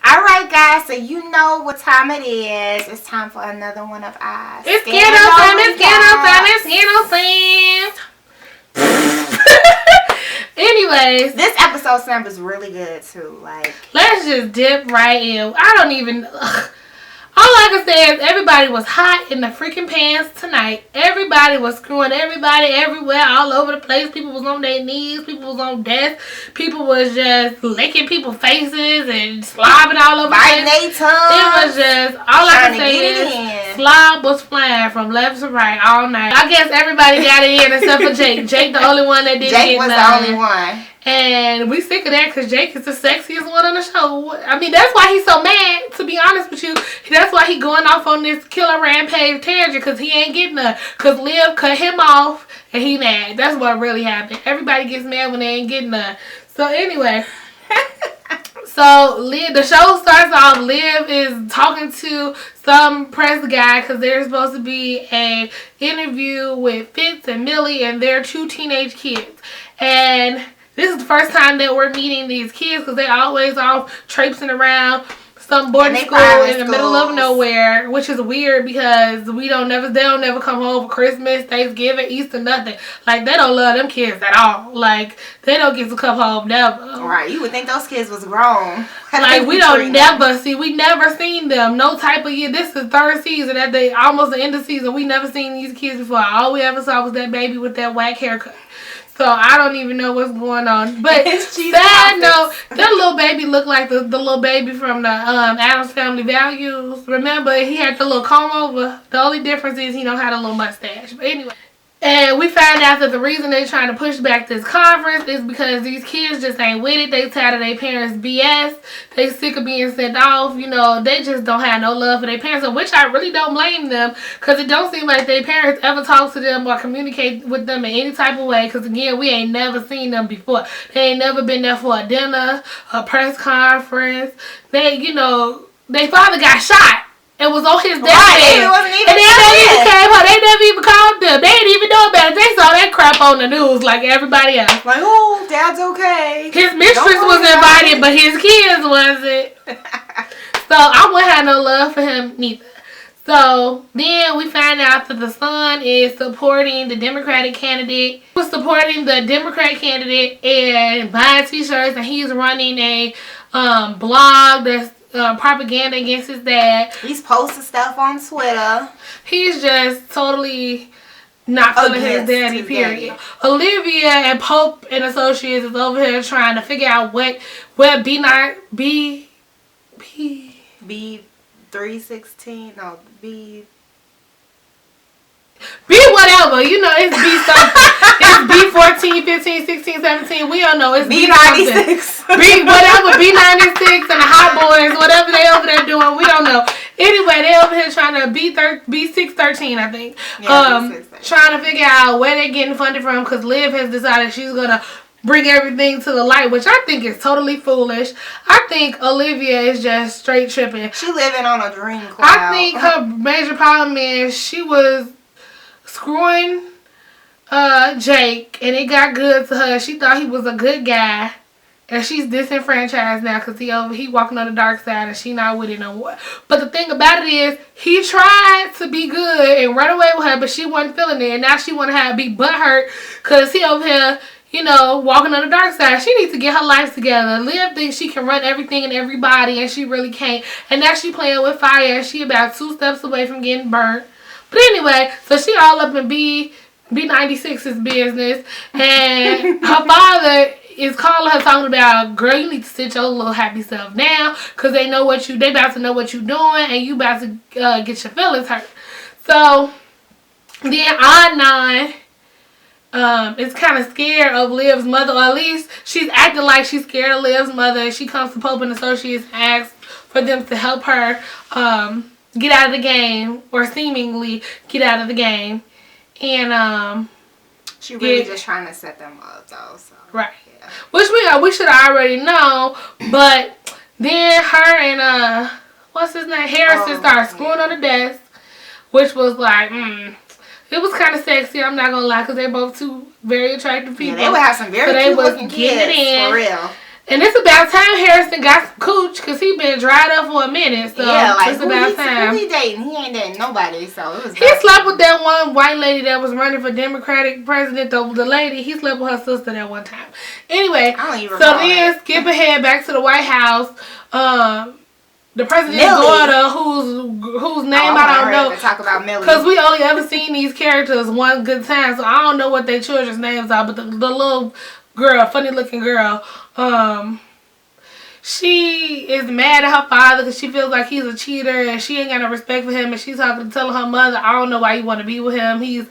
Alright guys, so you know what time it is. It's time for another one of our It's scandal time, it's scandal time. Anyways, this episode sounds really good too. Like, let's just dip right in. I don't even... All I can say is everybody was hot in the freaking pants tonight. Everybody was screwing everybody everywhere, all over the place. People was on their knees. People was on desks. People was just licking people's faces and slobbing all over the place. their tongues. It was just, all I can say is slob was flying from left to right all night. I guess everybody got it in except for Jake. Jake the only one that didn't get Jake was none. the only one. And we sick of that because Jake is the sexiest one on the show. I mean, that's why he's so mad, to be honest with you. That's why he going off on this killer rampage tangent, because he ain't getting none. Because Liv cut him off and he mad. That's what really happened. Everybody gets mad when they ain't getting none. So anyway, so Liv, the show starts off. Liv is talking to some press guy because there's supposed to be a interview with Fitz and Millie and their 2 teenage kids. And this is the first time that we're meeting these kids because they always off traipsing around some boarding school in the middle of nowhere, which is weird because they don't never come home for Christmas, Thanksgiving, Easter, nothing. Like, they don't love them kids at all. Like, they don't get to come home never. Right, you would think those kids was grown. Like, we never seen them. No type of year. This is 3rd season at almost the end of the season. We never seen these kids before. All we ever saw was that baby with that whack haircut. So I don't even know what's going on. But sad note, that little baby looked like the little baby from the Addams Family Values. Remember, he had the little comb over. The only difference is he don't have a little mustache. But anyway. And we found out that the reason they're trying to push back this conference is because these kids just ain't with it. They tired of their parents' BS. They sick of being sent off. You know, they just don't have no love for their parents, which I really don't blame them because it don't seem like their parents ever talk to them or communicate with them in any type of way because, again, we ain't never seen them before. They ain't never been there for a dinner, a press conference. They, you know, their father got shot. It was on his deathbed. Right, it wasn't even. And they never even came home. They never even called them. They didn't even know about it. They saw that crap on the news like everybody else. Like, oh, Dad's okay. His mistress was invited, but his kids wasn't. So I wouldn't have no love for him neither. So then we find out that the son is supporting the Democratic candidate. He was supporting the Democrat candidate and buying t-shirts, and he's running a blog that's propaganda against his dad. He's posting stuff on Twitter. He's just totally not feeling his daddy, period. Olivia and Pope and Associates is over here trying to figure out what B316, no, B whatever, you know, it's B something. It's B14, 15, 16, 17. We don't know. It's B96. B whatever, B96 and the Hot Boys, whatever they over there doing, we don't know. Anyway, they over here trying to B613, I think. Yeah, trying to figure out where they're getting funded from because Liv has decided she's gonna bring everything to the light, which I think is totally foolish. I think Olivia is just straight tripping. She living on a dream cloud. I think her major problem is she was screwing Jake and it got good to her. She thought he was a good guy and she's disenfranchised now because he walking on the dark side and she not with it no more. But the thing about it is he tried to be good and run away with her, but she wasn't feeling it, and now she want to be butthurt because he over here, you know, walking on the dark side. She needs to get her life together. Liv thinks she can run everything and everybody and she really can't, and now she playing with fire and she about 2 steps away from getting burnt. But anyway, so she all up in B96's business, and her father is calling her talking about, girl, you need to sit your little happy self down because they about to know what you're doing and you about to get your feelings hurt. So then Adnan is kind of scared of Liv's mother, or at least she's acting like she's scared of Liv's mother. She comes to Pope and Associates and asks for them to help her get out of the game, or seemingly get out of the game. And she really just trying to set them up though. So. Right. Yeah. Which we should have already known, but then her and what's his name, Harrison started screwing on the desk, which was like, it was kind of sexy, I'm not gonna lie, because they're both two very attractive people. Yeah, they would have some very cute looking kids, for real. And it's about time Harrison got some cooch because he been dried up for a minute. So yeah, like it's about time. Who he dating? He ain't dating nobody. So it was. He slept with that one white lady that was running for Democratic president. The lady, he slept with her sister that one time. Anyway, I don't even so then skip ahead back to the White House. The president's Millie. daughter, whose name I don't know, to talk about Millie, because we only ever seen these characters one good time, so I don't know what their children's names are. But the little girl, funny looking girl, she is mad at her father because she feels like he's a cheater and she ain't got no respect for him, and she's telling her mother, I don't know why you want to be with him. He's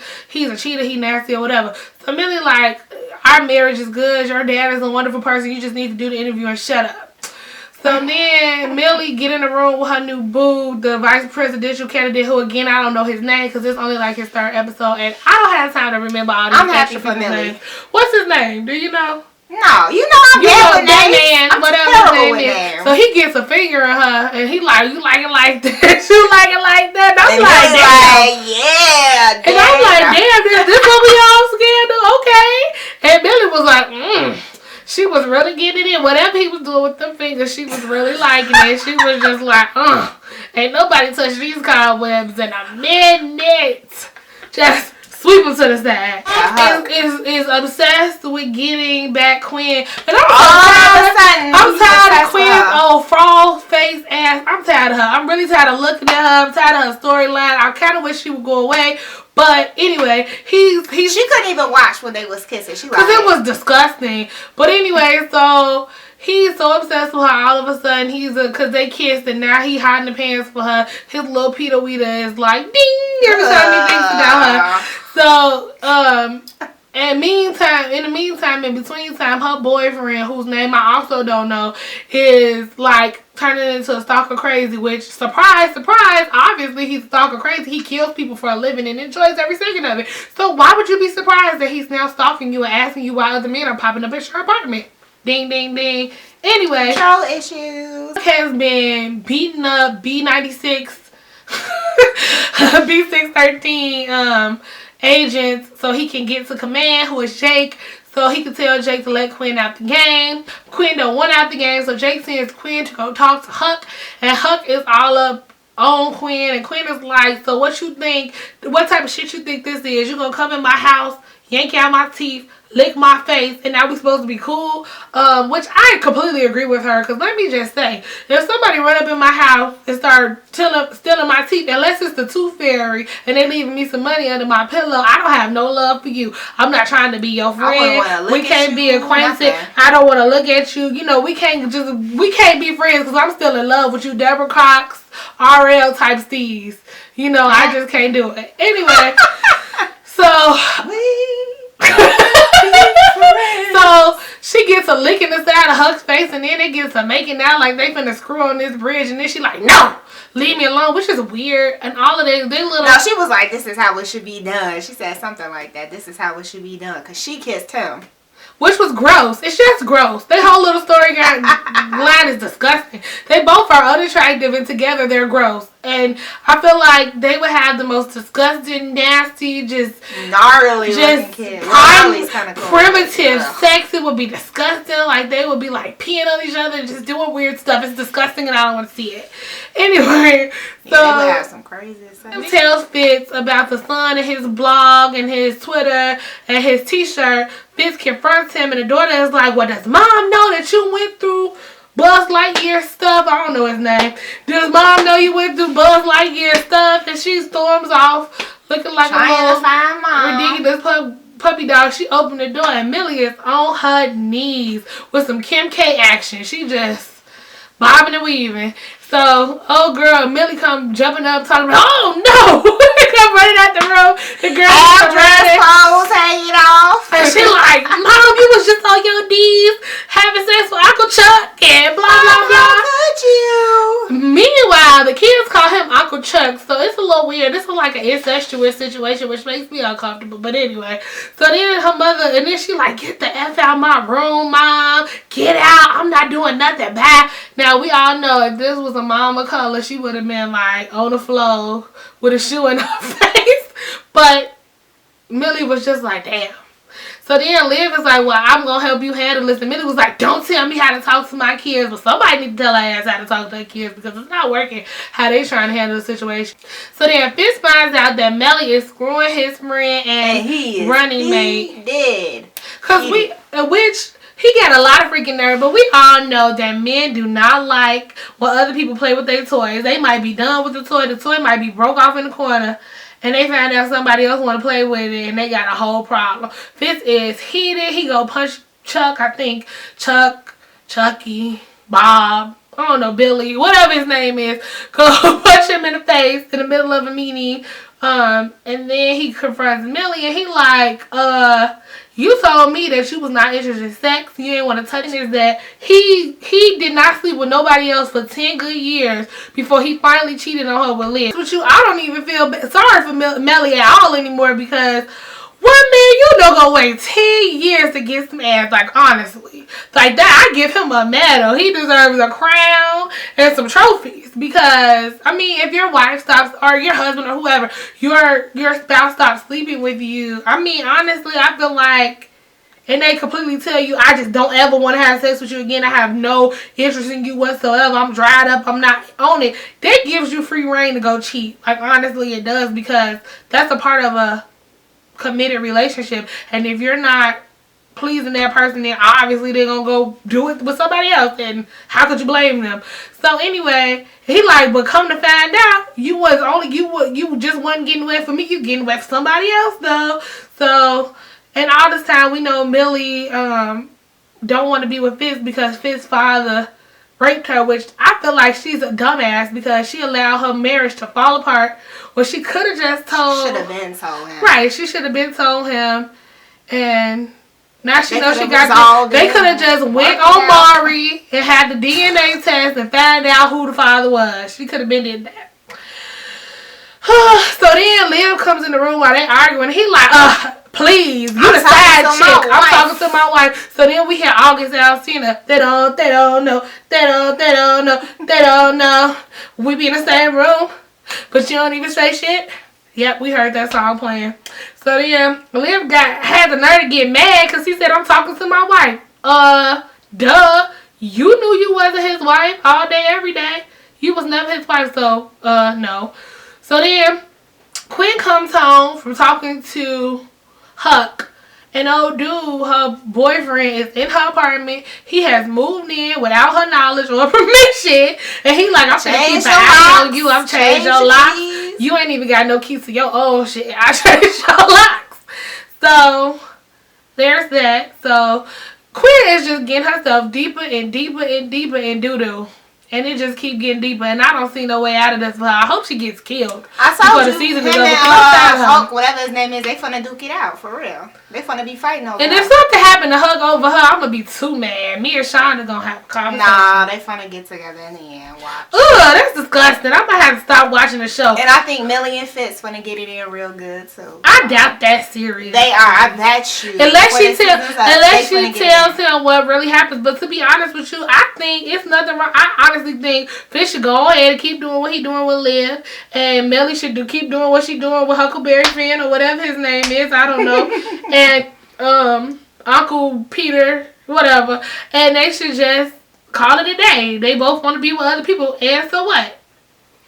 a cheater. He nasty or whatever. So Millie like, our marriage is good. Your dad is a wonderful person. You just need to do the interview and shut up. So then Millie get in the room with her new boo, the vice presidential candidate, who again I don't know his name because it's only like his third episode, and I don't have time to remember all these extra people's names. What's his name? Do you know? No, you know I'm bad with names. I'm whatever his name is. So he gets a finger in her, and he like, you like it like that? You like it like that? And I'm and like, damn. Yeah. And I'm like, damn, this what we all scared of? Okay. And Millie was like, She was really getting it in. Whatever he was doing with them fingers, she was really liking it. She was just like, ain't nobody touched these cobwebs in a minute. Just sweep them to the side. Is obsessed with getting back Quinn. And I'm tired of Quinn's old frog face ass. I'm tired of her. I'm really tired of looking at her. I'm tired of her storyline. I kind of wish she would go away. But anyway, she couldn't even watch when they was kissing. She because it was disgusting. But anyway, so he's so obsessed with her. All of a sudden, because they kissed and now he hiding the pants for her. His little Peter Weeder is like ding every time he thinks about her. So in between time, her boyfriend, whose name I also don't know, is like turning into a stalker crazy, which, surprise, surprise, obviously he's stalker crazy. He kills people for a living and enjoys every second of it. So why would you be surprised that he's now stalking you and asking you why other men are popping up at your apartment? Ding, ding, ding. Anyway. Control issues. Has been beating up B96, B613, agents so he can get to command, who is Jake, so he can tell Jake to let Quinn out the game. Quinn don't want out the game, so Jake sends Quinn to go talk to Huck, and Huck is all up on Quinn, and Quinn is like, so what you think, what type of shit you think this is? You gonna come in my house, yank out my teeth, lick my face, and now we supposed to be cool? Which I completely agree with her, because let me just say, if somebody run up in my house and start stealing my teeth, unless it's the tooth fairy and they leaving me some money under my pillow, I don't have no love for you. I'm not trying to be your friend. We can't be acquainted. I don't want to look at you. You know, we can't be friends because I'm still in love with you, Deborah Cox, RL type steez. You know, I just can't do it. Anyway, so so she gets a lick in the side of Huck's face, and then it gets a making out like they finna screw on this bridge, and then she like, no, leave me alone, which is weird. And all of they little. No, she was like, this is how it should be done. She said something like that. This is how it should be done, because she kissed him. Which was gross. It's just gross. Their whole little story line is disgusting. They both are unattractive, and together they're gross. And I feel like they would have the most disgusting, nasty, just gnarly looking kids. Primitive sex. It would be disgusting. Like they would be like peeing on each other, just doing weird stuff. It's disgusting, and I don't want to see it. Anyway, so they would have some crazy stuff. Tells Fitz about the son and his blog and his Twitter and his T-shirt. Fitz confronts him, and the daughter is like, well, does mom know that you went through Buzz Lightyear stuff? I don't know his name. Does mom know you went through Buzz Lightyear stuff? And she storms off looking like a ridiculous puppy dog. She opened the door, and Millie is on her knees with some Kim K action. She just bobbing and weaving. So, oh girl, Millie come jumping up, talking about, oh no! Come running out the room. The girl clothes hanging off. And she like, mom, you was just on your knees having sex with Uncle Chuck and blah, blah, blah. Could you? Meanwhile, the kids call him Uncle Chuck, so it's a little weird. This is like an incestuous situation, which makes me uncomfortable. But anyway, so then her mother, and then she like, get the F out of my room, mom. Get out. I'm not doing nothing bad. Now, we all know if this was a mom of color, she would have been like on the floor with a shoe in her face. But Millie was just like, damn. So then Liv was like, well, I'm going to help you handle this. And Millie was like, don't tell me how to talk to my kids. But somebody need to tell her ass how to talk to their kids because it's not working how they trying to handle the situation. So then Fitz finds out that Melly is screwing his friend and running mate. He did. Because he got a lot of freaking nerve, but we all know that men do not like when other people play with their toys. They might be done with the toy might be broke off in the corner, and they find out somebody else want to play with it, and they got a whole problem. Fitz is heated. He go punch Chuck, I think. Chucky, Bob, I don't know, Billy, whatever his name is. Go punch him in the face in the middle of a meeting. And then he confronts Millie, and he like, you told me that you was not interested in sex. You ain't want to touch it. That he did not sleep with nobody else for 10 good years before he finally cheated on her with Liz. But I don't even feel sorry for Melly at all anymore because one man, you know, gonna wait 10 years to get some ass. Like, honestly. Like, that, I give him a medal. He deserves a crown and some trophies. Because, I mean, if your wife stops, or your husband or whoever, your spouse stops sleeping with you, I mean, honestly, I feel like, and they completely tell you, I just don't ever want to have sex with you again. I have no interest in you whatsoever. I'm dried up. I'm not on it. That gives you free reign to go cheat. Like, honestly, it does. Because that's a part of a committed relationship, and if you're not pleasing that person, then obviously they're gonna go do it with somebody else, and how could you blame them? So anyway, he like, but come to find out, you just wasn't getting wet for me, you getting wet for somebody else though. So, and all this time we know Millie don't want to be with Fitz because Fitz's father raped her, which I feel like she's a dumbass because she allowed her marriage to fall apart. Well, she could have just told. Should have been told him. Right, she should have been told him, and now she knows she got. They could have just went on Maury and had the DNA test and found out who the father was. She could have been did that. So then Liv comes in the room while they arguing. He like, please, you the side chick. I'm talking to my wife. So then we hear August Alsina. They don't know. We be in the same room, but you don't even say shit. Yep, we heard that song playing. So then Liv had the nerve to get mad because he said, I'm talking to my wife. Duh. You knew you wasn't his wife all day, every day. You was never his wife, so, no. So then Quinn comes home from talking to Huck, and old dude, her boyfriend, is in her apartment. He has moved in without her knowledge or permission, and he like, I'm finna keep an eye on you. I'm changing your locks. You ain't even got no keys to your old shit. I changed your locks. So there's that. So Quinn is just getting herself deeper and deeper and deeper in doo-doo. And it just keep getting deeper, and I don't see no way out of this for her. I hope she gets killed. I told you, him and Hulk, whatever his name is, they finna duke it out, for real. They finna be fighting over And if something happened to Hulk over her, I'm gonna be too mad. Me and Shonda gonna have a conversation. Nah, they finna get together in the end. Watch. Ugh, that's disgusting. I might have to stop watching the show. And I think Millie and Fitz finna get it in real good, too. I doubt that serious. They are, I bet you. Unless she tells him what really happens. But to be honest with you, I think it's nothing wrong. I honestly think Fitz should go ahead and keep doing what he doing with Liv, and Millie should keep doing what she doing with Huckleberry Finn or whatever his name is. I don't know. And Uncle Peter, whatever. And they should just call it a day. They both want to be with other people, and so what?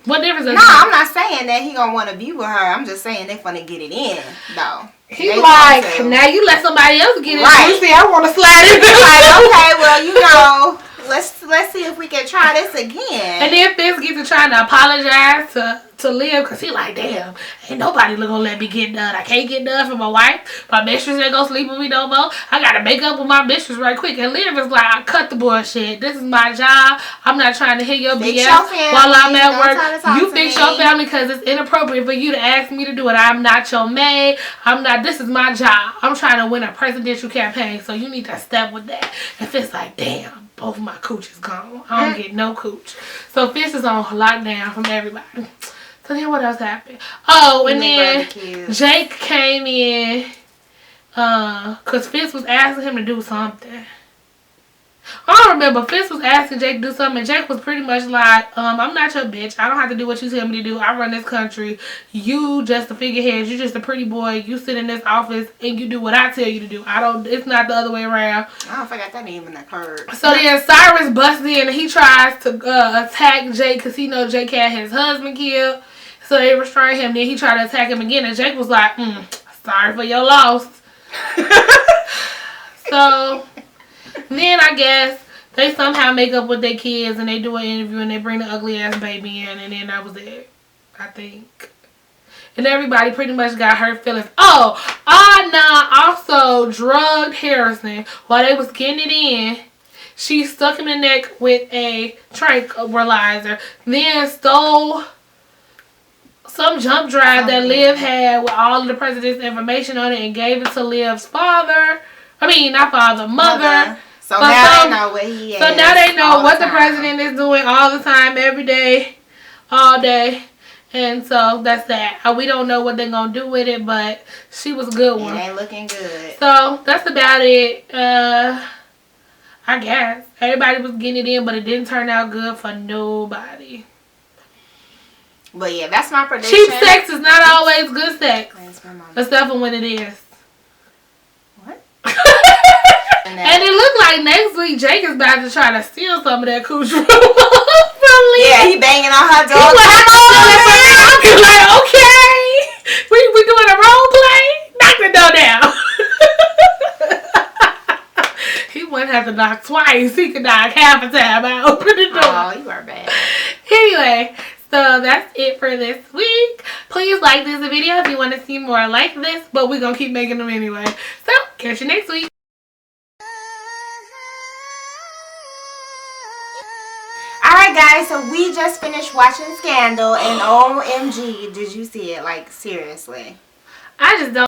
What difference does it make? I'm not saying that he gonna want to be with her. I'm just saying they finna get it in, though. He's like, now you let somebody else get it. Right. You see, I want to slide in. Like, okay, well, you know, let's see if we can try this again. And then Fitz gets to trying to apologize to Liv because he like, damn, ain't nobody gonna let me get done. I can't get done for my wife. My mistress ain't gonna sleep with me no more. I gotta make up with my mistress right quick. And Liv is like, I cut the bullshit. This is my job. I'm not trying to hear your BS while I'm at work. You fix your family because it's inappropriate for you to ask me to do it. I'm not your maid. This is my job. I'm trying to win a presidential campaign, so you need to step with that. And Fitz like, damn, both of my cooch is gone. I don't get no cooch. So Fitz is on lockdown from everybody. So then what else happened? Oh, and then Jake came in because Fitz was asking him to do something. I don't remember Fitz was asking Jake to do something, and Jake was pretty much like, I'm not your bitch. I don't have to do what you tell me to do. I run this country. You just a figurehead. You just a pretty boy. You sit in this office and you do what I tell you to do. It's not the other way around. I don't forgot that even occurred. So then Cyrus busts in and he tries to attack Jake because he knows Jake had his husband killed. So they restrain him. Then he tried to attack him again, and Jake was like, sorry for your loss. So then I guess they somehow make up with their kids and they do an interview and they bring the ugly ass baby in, and then that was it, I think. And everybody pretty much got hurt feelings. Oh, Anna also drugged Harrison while they was getting it in. She stuck him in the neck with a tranquilizer, then stole some jump drive that Liv had with all of the president's information on it and gave it to Liv's father. I mean, not father, mother. So now they know what he is. So now they know what the president is doing all the time, every day, all day. And so that's that. We don't know what they're going to do with it, but she was a good one. It ain't looking good. So that's about it. I guess. Everybody was getting it in, but it didn't turn out good for nobody. But yeah, that's my prediction. Cheap sex is not always good sex. Except for when it is. What? And it looked like next week Jake is about to try to steal some of that cooch from Lee. Yeah, he banging on her door. He's like, okay. We doing a role play? Knock the door down. He wouldn't have to knock twice. He could knock half a time. I open the door. Oh, you are bad. Anyway, so that's it for this week. Please like this video if you want to see more like this, but we're going to keep making them anyway. So, catch you next week. Alright guys, so we just finished watching Scandal, and OMG, did you see it? Like, seriously. I just don't